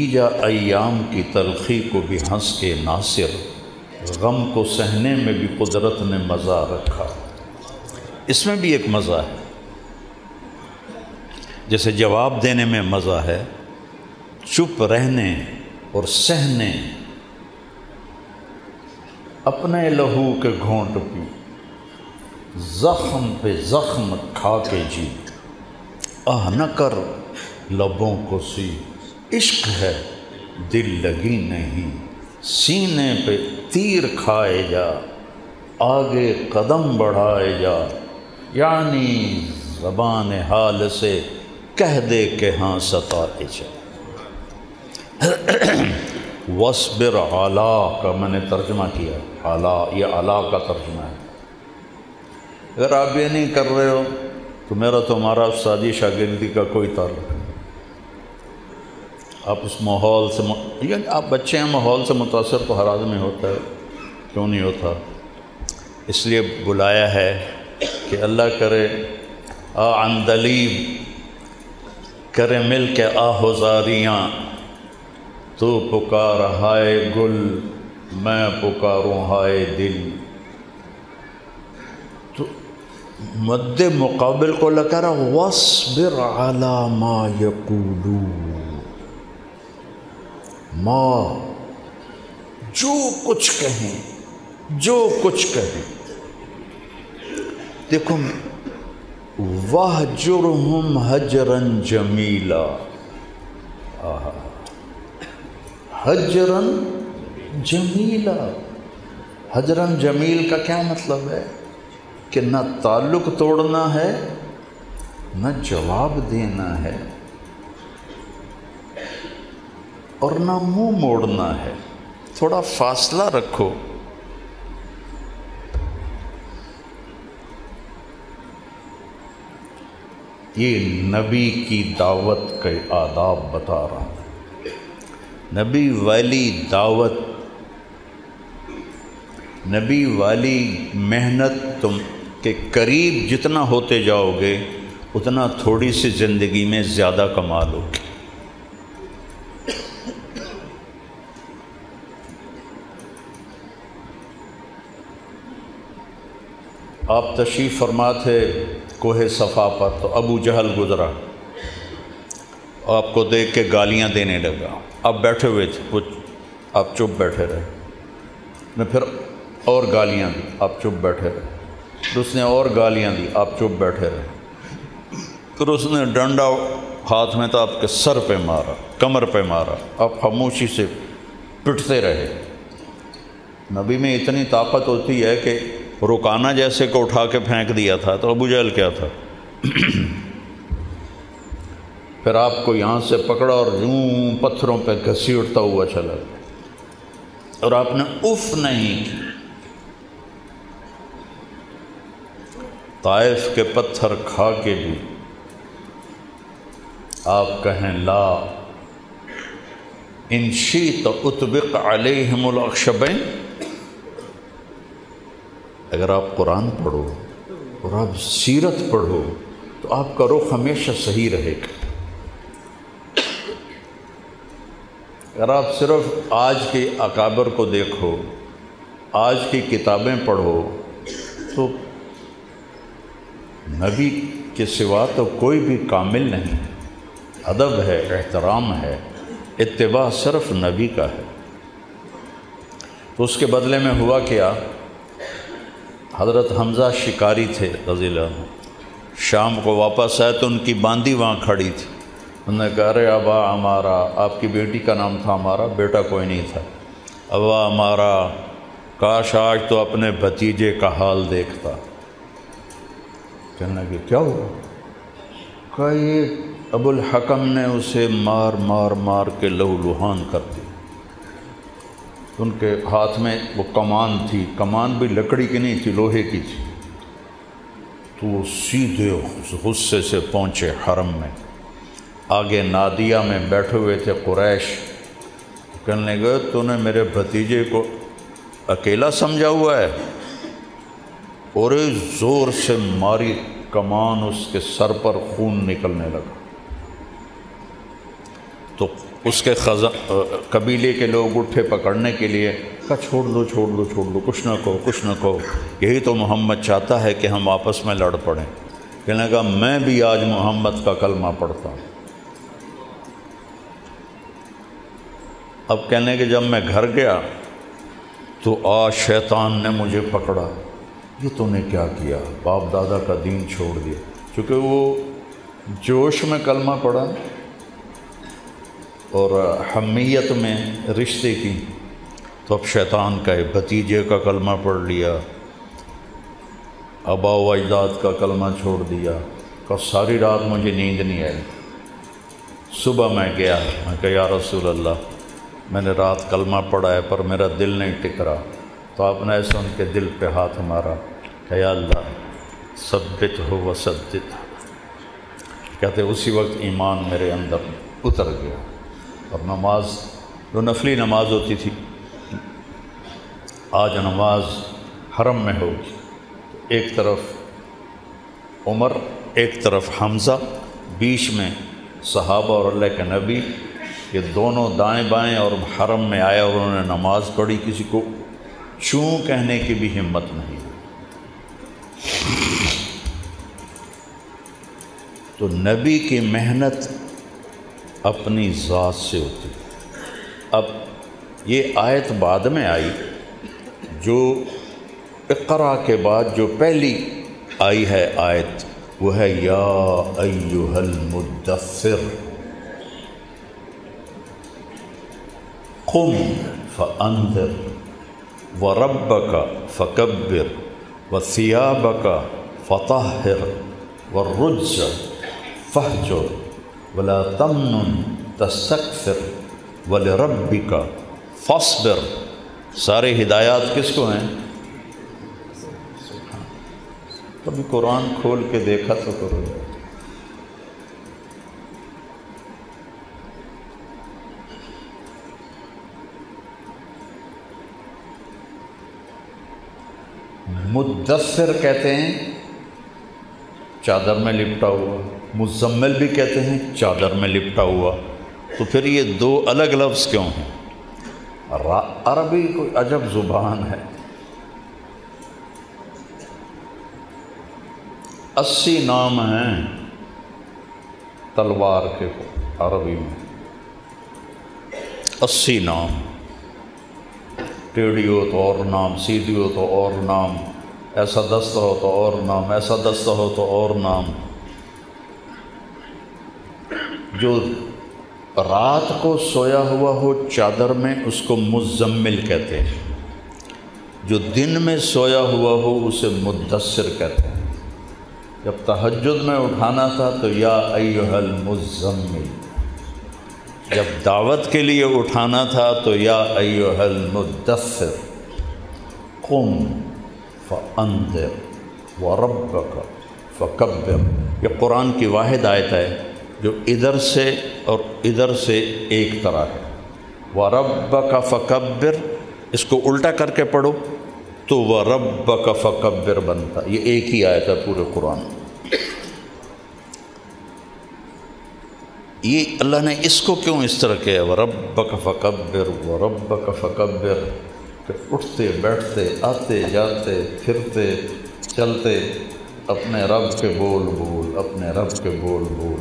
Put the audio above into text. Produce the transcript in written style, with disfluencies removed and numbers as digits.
جا ایام کی تلخی کو بھی ہنس کے ناصر، غم کو سہنے میں بھی قدرت نے مزہ رکھا۔ اس میں بھی ایک مزہ ہے، جیسے جواب دینے میں مزہ ہے، چپ رہنے اور سہنے، اپنے لہو کے گھونٹ پی، زخم پہ زخم کھا کے جی، آہ نہ کر لبوں کو سی، عشق ہے دل لگی نہیں، سینے پہ تیر کھائے جا، آگے قدم بڑھائے جا، یعنی زبان حال سے کہہ دے کہ ہاں ستائے جا۔ وَاصْبِرْ عَلَىٰ کا میں نے ترجمہ کیا، عَلَىٰ یہ عَلَىٰ کا ترجمہ ہے۔ اگر آپ یہ نہیں کر رہے ہو تو میرا تمہارا استادی شاگردی کا کوئی تعلق نہیں۔ آپ اس ماحول سے یعنی آپ بچے ہیں، ماحول سے متاثر تو ہر آدمی ہوتا ہے، کیوں نہیں ہوتا؟ اس لیے بلایا ہے کہ اللہ کرے عندلیب کرے مل کے آہوزاریاں، تو پکار ہائے گل میں پکاروں ہائے دل۔ تو مد مقابل کو لگا رہا وَاصْبِرْ عَلَىٰ مَا يَقُولُونَ، ماں جو کچھ کہیں، جو کچھ کہیں۔ دیکھو وَاهْجُرْهُمْ هَجْرًا جَمِيلًا، حجراً جمیلا۔ حجراً جمیل کا کیا مطلب ہے؟ کہ نہ تعلق توڑنا ہے، نہ جواب دینا ہے، اور نہ منہ موڑنا ہے، تھوڑا فاصلہ رکھو۔ یہ نبی کی دعوت کے آداب بتا رہا ہوں۔ نبی والی دعوت، نبی والی محنت، تم کے قریب جتنا ہوتے جاؤ گے اتنا تھوڑی سی زندگی میں زیادہ کمال ہوگی۔ آپ تشریف فرما تھے کوہ صفا پر، تو ابو جہل گزرا، آپ کو دیکھ کے گالیاں دینے لگا۔ آپ بیٹھے ہوئے تھے، کچھ آپ چپ بیٹھے رہے، نے پھر اور گالیاں دی، آپ چپ بیٹھے رہے، پھر اس نے اور گالیاں دی، آپ چپ بیٹھے رہے، پھر اس نے ڈنڈا ہاتھ میں تھا آپ کے سر پہ مارا، کمر پہ مارا، آپ خاموشی سے پٹتے رہے۔ نبی میں اتنی طاقت ہوتی ہے کہ رکانا جیسے کو اٹھا کے پھینک دیا تھا، تو ابو جہل کیا تھا؟ پھر آپ کو یہاں سے پکڑا اور یوں پتھروں پہ گھسیٹتا ہوا چلا گیا، اور آپ نے اف نہیں کی۔ طائف کے پتھر کھا کے بھی آپ کہیں لا ان شئت اطبق علیہم الاخشبین۔ اگر آپ قرآن پڑھو اور آپ سیرت پڑھو تو آپ کا رخ ہمیشہ صحیح رہے گا۔ اگر آپ صرف آج کے اکابر کو دیکھو، آج کی کتابیں پڑھو، تو نبی کے سوا تو کوئی بھی کامل نہیں۔ ادب ہے، احترام ہے، اتباع صرف نبی کا ہے۔ تو اس کے بدلے میں ہوا کیا؟ حضرت حمزہ شکاری تھے رضی اللہ عنہ، شام کو واپس آئے تو ان کی باندی وہاں کھڑی تھی۔ انہوں نے کہا ارے ابا ہمارا، آپ کی بیٹی کا نام تھا ہمارا، بیٹا کوئی نہیں تھا، ابا ہمارا کاش آج تو اپنے بھتیجے کا حال دیکھتا۔ کہنے لگے کیا ہوا؟ کہا یہ ابو الحکم نے اسے مار مار مار کے لہو لہان کر دی۔ ان کے ہاتھ میں وہ کمان تھی، کمان بھی لکڑی کی نہیں تھی، لوہے کی تھی۔ تو وہ سیدھے غصے سے پہنچے حرم میں، آگے نادیہ میں بیٹھے ہوئے تھے قریش، کہنے لگے تو نے میرے بھتیجے کو اکیلا سمجھا ہوا ہے؟ اور زور سے ماری کمان، اس کے سر پر خون نکلنے لگا۔ تو اس کے قبیلے کے لوگ اٹھے پکڑنے کے لیے، کہا چھوڑ دو چھوڑ دو چھوڑ دو، کچھ نہ کہو کچھ نہ کہو، یہی تو محمد چاہتا ہے کہ ہم آپس میں لڑ پڑیں۔ کہنے لگا میں بھی آج محمد کا کلمہ پڑھتا ہوں۔ اب کہنے کہ جب میں گھر گیا تو آج شیطان نے مجھے پکڑا، یہ تو نے کیا کیا، باپ دادا کا دین چھوڑ دیا، چونکہ وہ جوش میں کلمہ پڑھا اور حمیت میں رشتے کی، تو اب شیطان کا بھتیجے کا کلمہ پڑھ لیا، آبا و اجداد کا کلمہ چھوڑ دیا، کہ ساری رات مجھے نیند نہیں آئی۔ صبح میں گیا، میں کہا یا رسول اللہ میں نے رات کلمہ پڑھا ہے پر میرا دل نہیں ٹک رہا، تو آپ نے ایسے ان کے دل پہ ہاتھ مارا کہ یا اللہ ثبت ہو وسدد، کہتے اسی وقت ایمان میرے اندر اتر گیا۔ اور نماز جو نفلی نماز ہوتی تھی، آج نماز حرم میں ہوگی، ایک طرف عمر ایک طرف حمزہ، بیچ میں صحابہ اور اللہ کے نبی، یہ دونوں دائیں بائیں اور حرم میں آئے اور انہوں نے نماز پڑھی، کسی کو چوں کہنے کی بھی ہمت نہیں۔ تو نبی کی محنت اپنی ذات سے ہوتی۔ اب یہ آیت بعد میں آئی، جو اقرا کے بعد جو پہلی آئی ہے آیت وہ ہے یا ایھا المدثر قم فانذر وربک فکبر وثیابک فطہر والرجز فاہجر ولا تمنن تستکثر ولربک فاصبر۔ سارے ہدایات کس کو ہیں؟ کبھی قرآن کھول کے دیکھا تو کرو۔ مدثر کہتے ہیں چادر میں لپٹا ہوا، مزمل بھی کہتے ہیں چادر میں لپٹا ہوا، تو پھر یہ دو الگ لفظ کیوں ہیں؟ عربی کوئی عجب زبان ہے، 80 نام ہیں تلوار کے عربی میں، 80 نام، ٹیڑھی ہو تو اور نام، سیدھی ہو تو اور نام، ایسا دستہ ہو تو اور نام، ایسا دستہ ہو تو اور نام۔ جو رات کو سویا ہوا ہو چادر میں اس کو مزمل کہتے ہیں، جو دن میں سویا ہوا ہو اسے مدثر کہتے ہیں۔ جب تہجد میں اٹھانا تھا تو یا ایھا المزمل، جب دعوت کے لیے اٹھانا تھا تو یا ایھا المدثر قم فانذر وربک فکبر۔ یہ قرآن کی واحد آیت ہے جو ادھر سے اور ادھر سے ایک طرح ہے۔ وَرَبَّكَ فَكَبِّرْ، اس کو الٹا کر کے پڑھو تو وَرَبَّكَ فَكَبِّرْ بنتا، یہ ایک ہی آیت ہے پورے قرآن۔ یہ اللہ نے اس کو کیوں اس طرح کیا؟ وَرَبَّكَ فَكَبِّرْ وَرَبَّكَ فَكَبِّرْ، کہ اٹھتے بیٹھتے آتے جاتے پھرتے چلتے اپنے رب کے بول بول، اپنے رب کے بول بول۔